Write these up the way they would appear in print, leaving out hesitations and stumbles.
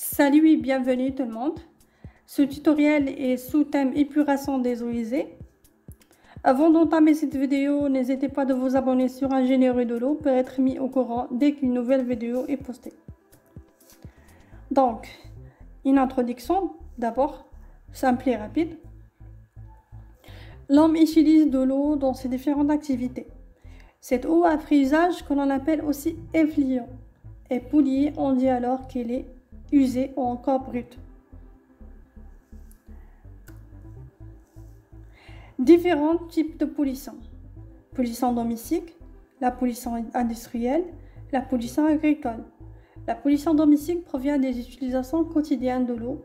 Salut et bienvenue tout le monde. Ce tutoriel est sous thème épuration des eaux usées. Avant d'entamer cette vidéo, n'hésitez pas de vous abonner sur Ingénierie de l'eau pour être mis au courant dès qu'une nouvelle vidéo est postée. Donc, une introduction d'abord, simple et rapide. L'homme utilise de l'eau dans ses différentes activités. Cette eau a pris usage que l'on appelle aussi effluent. Et polluée, on dit alors qu'elle est usée ou encore brute. Différents types de pollution. Pollution domestique, la pollution industrielle, la pollution agricole. La pollution domestique provient des utilisations quotidiennes de l'eau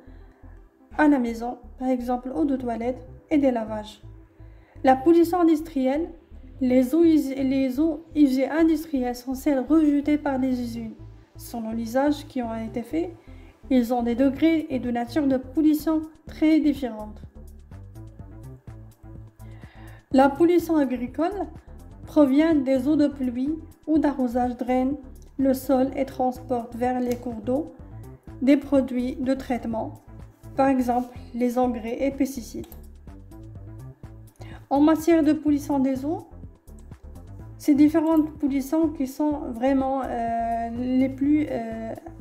à la maison, par exemple eau de toilette et des lavages. La pollution industrielle, les eaux usées industrielles sont celles rejetées par les usines. Selon l'usage qui ont été faits, ils ont des degrés et de nature de pollution très différentes. La pollution agricole provient des eaux de pluie ou d'arrosage drainent le sol et transporte vers les cours d'eau des produits de traitement, par exemple les engrais et pesticides. En matière de pollution des eaux, ces différentes pollutions qui sont vraiment les plus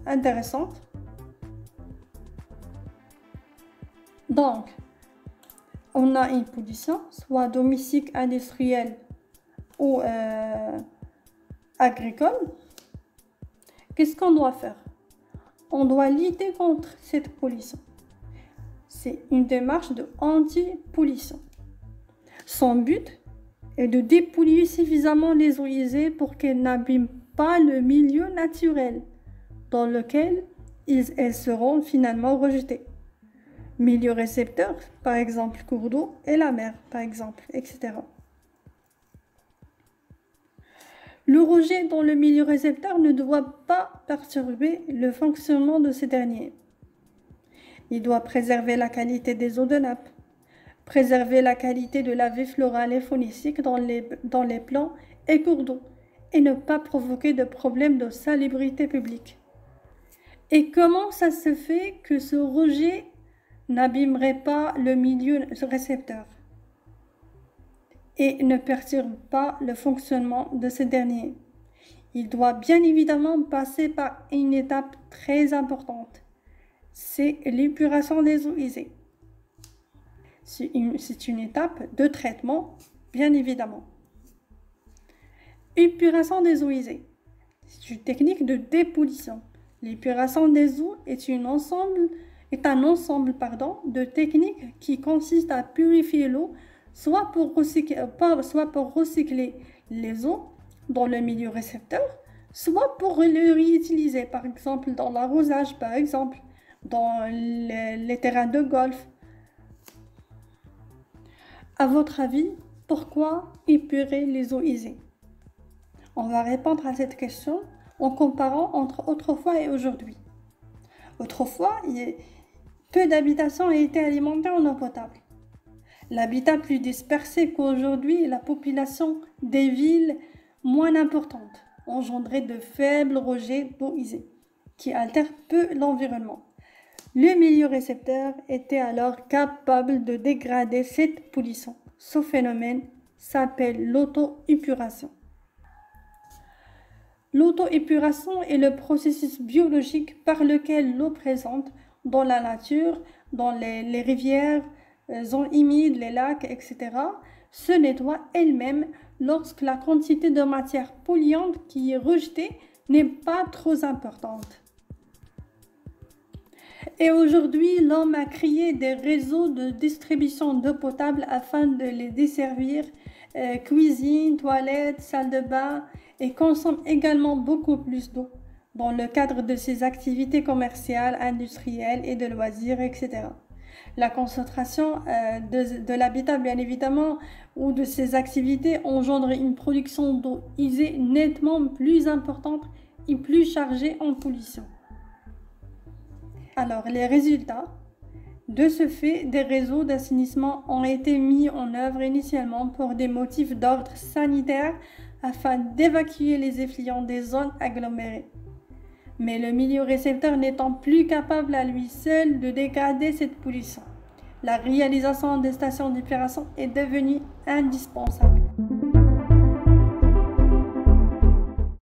intéressantes. Donc, on a une pollution, soit domestique, industrielle ou agricole. Qu'est-ce qu'on doit faire? On doit lutter contre cette pollution. C'est une démarche de anti-pollution. Son but est de dépolluer suffisamment les eaux usées pour qu'elles n'abîment pas le milieu naturel dans lequel elles seront finalement rejetées. Milieu récepteur, par exemple cours d'eau, et la mer, par exemple, etc. Le rejet dans le milieu récepteur ne doit pas perturber le fonctionnement de ces derniers. Il doit préserver la qualité des eaux de nappe, préserver la qualité de la vie florale et faunistique dans les plans et cours d'eau, et ne pas provoquer de problèmes de salubrité publique. Et comment ça se fait que ce rejet n'abîmerait pas le milieu récepteur et ne perturbe pas le fonctionnement de ces derniers? Il doit bien évidemment passer par une étape très importante, c'est l'épuration des eaux usées. C'est une étape de traitement, bien évidemment. Épuration des eaux usées. C'est une technique de dépollution. L'épuration des eaux est un ensemble de techniques qui consistent à purifier l'eau, soit pour recycler les eaux dans le milieu récepteur, soit pour les réutiliser, par exemple dans l'arrosage, par exemple dans les terrains de golf. À votre avis, pourquoi épurer les eaux usées? On va répondre à cette question en comparant entre autrefois et aujourd'hui. Autrefois, peu d'habitations étaient alimentées en eau potable. L'habitat plus dispersé qu'aujourd'hui et la population des villes moins importantes engendraient de faibles rejets d'eau usée qui altèrent peu l'environnement. Le milieu récepteur était alors capable de dégrader cette pollution. Ce phénomène s'appelle l'auto-épuration. L'auto-épuration est le processus biologique par lequel l'eau présente dans la nature, dans les rivières, zones humides, les lacs, etc., se nettoie elle-même lorsque la quantité de matière polluante qui est rejetée n'est pas trop importante. Et aujourd'hui, l'homme a créé des réseaux de distribution d'eau potable afin de les desservir, cuisine, toilettes, salle de bain, et consomme également beaucoup plus d'eau dans le cadre de ses activités commerciales, industrielles et de loisirs, etc. La concentration de l'habitat, bien évidemment, ou de ces activités engendre une production d'eau usée nettement plus importante et plus chargée en pollution. Alors, les résultats. De ce fait, des réseaux d'assainissement ont été mis en œuvre initialement pour des motifs d'ordre sanitaire afin d'évacuer les effluents des zones agglomérées. Mais le milieu récepteur n'étant plus capable à lui seul de dégrader cette pollution, la réalisation des stations d'épuration est devenue indispensable.